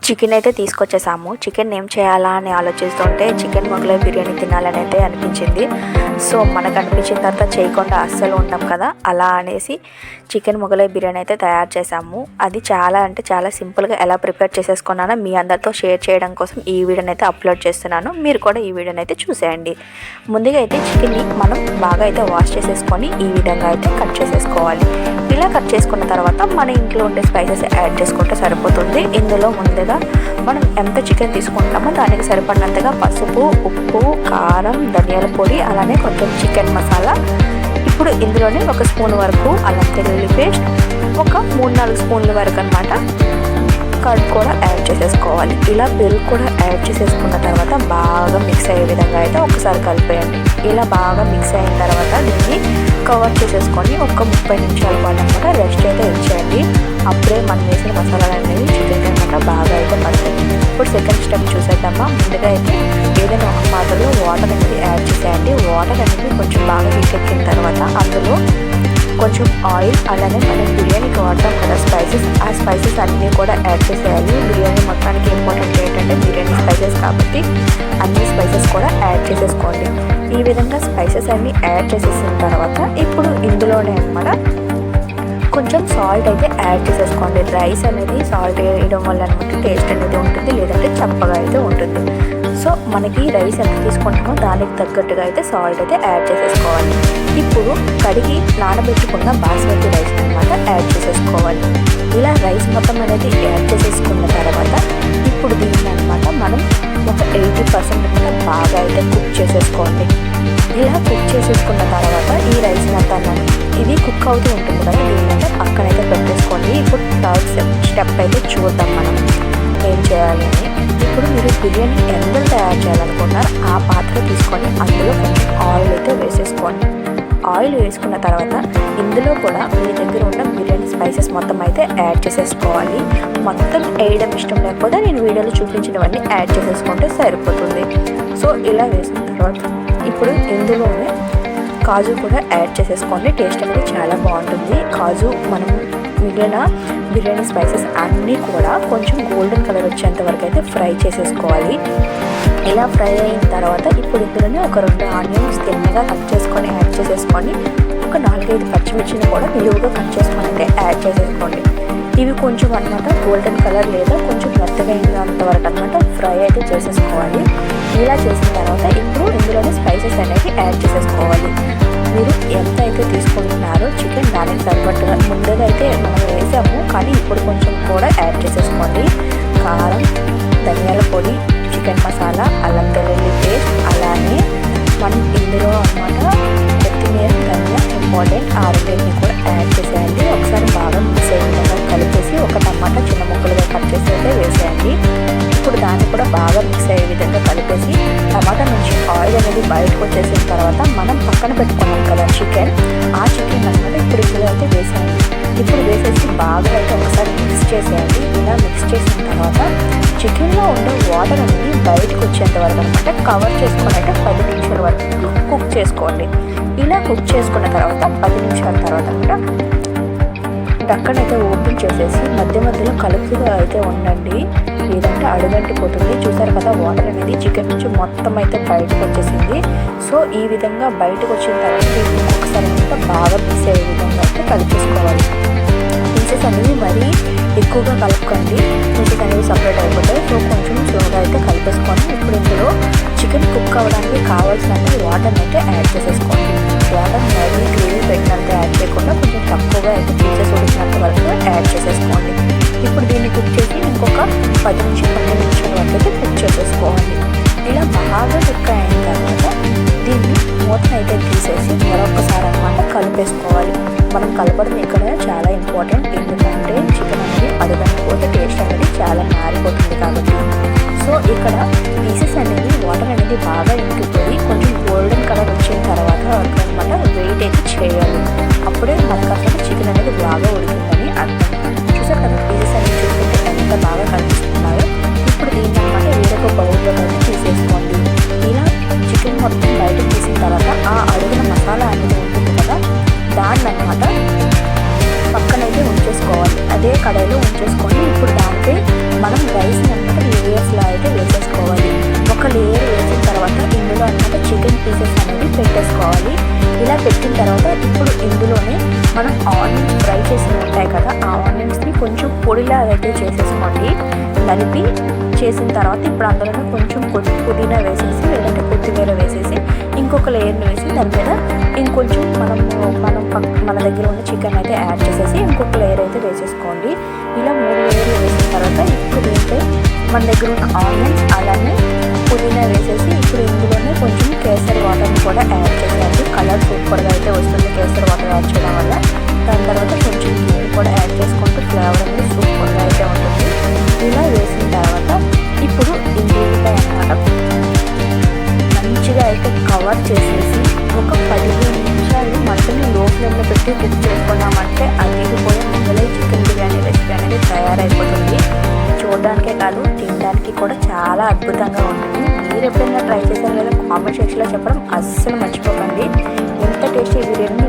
Chicken అయితే తీసుకొచ్చేసాము. Chicken ఏం చేయాలా అని ఆలోచిస్తుంటే చికెన్ మొగలై బిర్యానీ తినాలని అయితే అనిపించింది. సో మనకు అనిపించిన తర్వాత చేయకుండా అస్సలు ఉంటాం కదా, అలా అనేసి చికెన్ మొగలై బిర్యానీ అయితే తయారు చేసాము. అది చాలా అంటే చాలా సింపుల్గా ఎలా ప్రిపేర్ చేసేసుకున్నానో మీ అందరితో షేర్ చేయడం కోసం ఈ వీడియోని అయితే అప్లోడ్ చేస్తున్నాను. మీరు కూడా ఈ వీడియోని అయితే చూసేయండి. ముందుగా అయితే చికెన్ని మనం బాగా అయితే వాష్ చేసేసుకొని ఈ విధంగా అయితే కట్ చేసేసుకోవాలి. ఇలా కట్ చేసుకున్న తర్వాత మన ఇంట్లో ఉండే స్పైసెస్ యాడ్ చేసుకుంటే సరిపోతుంది. ఇందులో ముందుగా మనం ఎంత చికెన్ తీసుకుంటామో దానికి సరిపడినంతగా పసుపు, ఉప్పు, కారం, ధనియాల పొడి, అలానే కొంచెం చికెన్ మసాలా. ఇప్పుడు ఇందులోనే 1 స్పూన్ వరకు అల్లం వెల్లుల్లి పేస్ట్, ఒక 3-4 స్పూన్ల వరకు అనమాట కర్డ్ కూడా యాడ్ చేసేసుకోవాలి. ఇలా పెరుగు కూడా యాడ్ చేసేసుకున్న తర్వాత బాగా మిక్స్ అయ్యే విధంగా అయితే ఒకసారి కలిపేయండి. ఇలా బాగా మిక్స్ అయిన తర్వాత దీన్ని కవర్ చేసేసుకొని ఒక 30 నిమిషాల పాటు అనమాట రెస్ట్ అయితే ఇచ్చేయండి. అప్పుడే మనం వేసిన మసాలాలు అనేవి చికెన్ అనమాట బాగా అయితే పడతాయి. ఇప్పుడు సెకండ్ స్టెప్ చూసేద్దామా. ముందుగా అయితే ఏదైనా ఒక పాత్రలో వాటర్ అనేది యాడ్ చేసేయండి. వాటర్ అనేది కొంచెం బాగా హీటెక్కిన తర్వాత అందులో కొంచెం ఆయిల్, అలానే మనం బిర్యానీకి వాడతాం కదా స్పైసెస్, ఆ స్పైసెస్ అన్నీ కూడా యాడ్ చేసేయాలి. బిర్యానీ మొత్తానికి ఇంపార్టెంట్ ఏంటంటే బిర్యానీ స్పైసెస్ కాబట్టి అన్ని స్పైసెస్ కూడా యాడ్ చేసేసుకోండి. ఈ విధంగా స్పైసెస్ అన్నీ యాడ్ చేసేసిన తర్వాత ఇప్పుడు ఇందులోనే అనమాట కొంచెం సాల్ట్ అయితే యాడ్ చేసేసుకోండి. రైస్ అనేది సాల్ట్ వేయడం వల్ల అనమాట టేస్ట్ అనేది ఉంటుంది, లేదంటే చప్పగా అయితే ఉంటుంది. సో మనకి రైస్ ఎంత తీసుకుంటామో దానికి తగ్గట్టుగా అయితే సాల్ట్ అయితే యాడ్ చేసేసుకోవాలి. ఇప్పుడు కడిగి నానబెట్టుకున్న బాస్మతి రైస్ అనమాట యాడ్ చేసేసుకోవాలి. ఇలా రైస్ మొత్తం అనేది యాడ్ చేసేసుకున్న తర్వాత ఇప్పుడు దీన్ని అనమాట మనం ఒక 80% బాగా అయితే కుక్ చేసేసుకోండి. ఇలా కుక్ చేసేసుకున్న తర్వాత ఈ రైస్ మొత్తాన్ని ఇది కుక్ అవుతూ ఉంటుంది కదా, దీన్ని పక్కనైతే పెట్టేసుకోండి. ఇప్పుడు థర్డ్ స్టెప్ అయితే చూద్దాం మనం ఏం చేయాలి అని. ఇప్పుడు మీరు బిర్యానీ ఎంత తయారు చేయాలనుకుంటున్నారో ఆ పాత్ర తీసుకొని అందులో కొంచెం ఆయిల్ అయితే వేసేసుకోండి. ఆయిల్ వేసుకున్న తర్వాత ఇందులో కూడా మీ దగ్గర ఉన్న బిర్యానీ స్పైసెస్ మొత్తం అయితే యాడ్ చేసేసుకోవాలి. మొత్తం వేయడం ఇష్టం లేకపోతే నేను వీడియోలో చూపించినవన్నీ యాడ్ చేసేసుకుంటే సరిపోతుంది. సో ఇలా వేసిన తర్వాత ఇప్పుడు ఇందులోనే కాజు కూడా యాడ్ చేసేసుకోండి. టేస్ట్ అనేది చాలా బాగుంటుంది. కాజు మనం మిగిలిన బిర్యానీ స్పైసెస్ అన్నీ కూడా కొంచెం గోల్డెన్ కలర్ వచ్చేంత వరకు అయితే ఫ్రై చేసేసుకోవాలి. ఇలా ఫ్రై అయిన తర్వాత ఇప్పుడు ఇందులోనే ఒక 2 ఆనియన్స్ తిన్నగా కట్ చేసుకొని యాడ్ చేసేసుకొని ఒక 4-5 పచ్చిమిర్చిని కూడా నిలువుగా కట్ చేసుకొని అయితే యాడ్ చేసేసుకోండి. ఇవి కొంచెం అనమాట గోల్డెన్ కలర్ లేదా కొంచెం మెత్తగా అయినంత వరకు అనమాట ఫ్రై అయితే చేసేసుకోవాలి. ఇలా చేసిన తర్వాత ఇప్పుడు ఇందులోనే స్పైసెస్ అనేది యాడ్ చేసేసుకోవాలి. మీరు ఎంత అయితే తీసుకుంటున్నారో చికెన్ దానికి సరిపట్టుగా ముందుగా అయితే మనం వేసాము, కానీ ఇప్పుడు కొంచెం కూడా యాడ్ చేసేసుకోండి. కారం, ధనియాల పొడి, చికెన్ మసాలా, అల్లం వెల్లుల్లి పేస్ట్, అలానే మనం ఇందులో అనమాట కొత్తిమీర, ధనియా ఇంపార్టెంట్ ఆ రెండింటిని కూడా యాడ్ చేసేయండి. ఒకసారి బాగా మిక్స్ అయ్యే విధంగా కలిపేసి ఒక టమాటా చిన్న ముక్కలుగా కట్ చేసి అయితే వేసేయండి. ఇప్పుడు దాన్ని కూడా బాగా మిక్స్ అయ్యే విధంగా కలిపేసి టమాటా నుంచి ఆయిల్ అనేది బయటకు వచ్చేసిన తర్వాత మనం పక్కన పెట్టుకున్నాం కదా చికెన్, ఆ చికెన్ అనమాట ఇప్పుడు ఇందులో అయితే వేసేయండి. ఇప్పుడు వేసేసి బాగా అయితే ఒకసారి మిక్స్ చేసేయండి. ఇలా మిక్స్ చేసిన తర్వాత చికెన్లో ఉండే వాటర్ అనేది బయటకు వచ్చేంత వరకు అనమాట కవర్ చేసుకొని అయితే 10 నిమిషాల వరకు కుక్ చేసుకోండి. ఇలా కుక్ చేసుకున్న తర్వాత 10 నిమిషాల తర్వాత అనమాట ఢక్కన అయితే ఓపెన్ చేసేసి మధ్య మధ్యలో కలుపుతూ అయితే ఉండండి, లేదంటే అడుగంటిపోతుంది. చూసారు కదా వాటర్ అనేది చికెన్ నుంచి మొత్తం అయితే బయటకు వచ్చేసింది. సో ఈ విధంగా బయటకు వచ్చిన తర్వాత దీన్ని ఒకసారి అంతా బాగా మిక్స్ అయ్యే విధంగా అయితే కలిపేసుకోవాలి. పీసెస్ అనేవి మరీ ఎక్కువగా కలుపుకోండి, పీసెస్ అనేవి సపరేట్ అయిపోతాయి. సో కొంచెం స్లోగా అయితే కలిపేసుకోండి. ఇప్పుడు ఇందులో చికెన్ కుక్ అవ్వడానికి కావాల్సిన వాటర్ని అయితే యాడ్ చేసేసుకోండి. వాటర్ మరీ గ్రేవీ పెట్టినంత యాడ్ చేయకుండా కొంచెం తక్కువగా అయితే పీసెస్ ఉడికినంత వరకు యాడ్ చేసేసుకోండి. ఇప్పుడు దీన్ని కుక్ చేసి ఇంకొక 10 నుంచి 12 నిమిషాల వరకు అయితే కుక్ చేసేసుకోవాలి. ఇలా బాగా కుక్ అయిన తర్వాత దీన్ని మూతను అయితే తీసేసి మరొకసారి అనమాట కలిపేసుకోవాలి. మనం కలపడం ఇక్కడ చాలా ఇంపార్టెంట్, ఎందుకంటే చికెన్ అనేది అడుగంటిపోతే టేస్ట్ అనేది చాలా మారిపోతుంది కాబట్టి. సో ఇక్కడ పీసెస్ అనేది వాటర్ అనేది బాగా ఇంకిపోయి కొంచెం గోల్డెన్ కలర్ వచ్చిన తర్వాత అనమాట వెయిట్ అయితే చేయాలి. అప్పుడే మనకు అసలు చికెన్ అనేది బాగా ఉడికిందని అర్థం. చూసారు కదా పీసెస్ అనేది చూసుకుంటే ఎంత బాగా కనిపిస్తున్నాయో. ఇప్పుడు దీన్ని అనమాట వేరొక బౌల్లో కలిసి తీసేసుకోండి. ఇలా చికెన్ మొత్తం బయటకు తీసిన తర్వాత ఆ అడుగున మసాలా అనేది ఉంటుంది కదా, దాన్ని అనమాట పక్కనైతే ఉంచేసుకోవాలి. అదే కడాయిలో ఉంచేసుకొని ఇప్పుడు దానిపై మనం రైస్ పెట్టుకోవాలి. ఇలా పెట్టిన తర్వాత ఇప్పుడు ఇందులోనే మనం ఆనియన్స్ ఫ్రై చేసి ఉంటాయి కదా, ఆ ఆనియన్స్ని కొంచెం పొడిలా అయితే చేసేసుకోండి. కలిపి చేసిన తర్వాత ఇప్పుడు అందులోనే కొంచెం పుదీనా వేసేసి లేదంటే కొత్తిమీర వేసేసి ఇంకొక లేయర్ని వేసి దాని మీద ఇంకొంచెం మన దగ్గర ఉన్న చికెన్ అయితే యాడ్ చేసేసి ఇంకొక లేయర్ అయితే వేసేసుకోండి. ఇలా 3 లేయర్లు వేసిన తర్వాత ఇప్పుడు దీంట్లో మన దగ్గర ఉన్న ఆనియన్స్ అలానే పుదీనా వేసేసి ఇప్పుడు ఇందులోనే కొంచెం కేసరి వాటర్ని కూడా యాడ్ చేసేయండి. కలర్ సూపర్గా అయితే వస్తుంది కేసరి వాటర్ యాడ్ చేయడం వల్ల. దాని తర్వాత కొంచెం నీళ్ళు కూడా యాడ్ చేసుకుంటూ ఫ్లేవర్ అనేది సూపర్గా అయితే ఉంటుంది. ఇలా వేసిన తర్వాత ఇప్పుడు ఇంగ్రీడియంట్ అన్నమాట మంచిగా అయితే కవర్ చేసేసి ఒక 15 నిమిషాలు మంటని లో ఫ్లేమ్లో పెట్టి కుక్ చేసుకున్నామంటే అదిరిపోయే మొగలై చికెన్ బిర్యానీ రెసిపీ అనేది తయారైపోతుంది. చూడడానికే కాదు తినడానికి కూడా చాలా అద్భుతంగా ఉంటుంది. మీరు ఎప్పుడైనా ట్రై చేశారు లేదా కామెంట్ సెక్షన్లో చెప్పడం అస్సలు మర్చిపోకండి. ఎంత టేస్టీ బిర్యానీ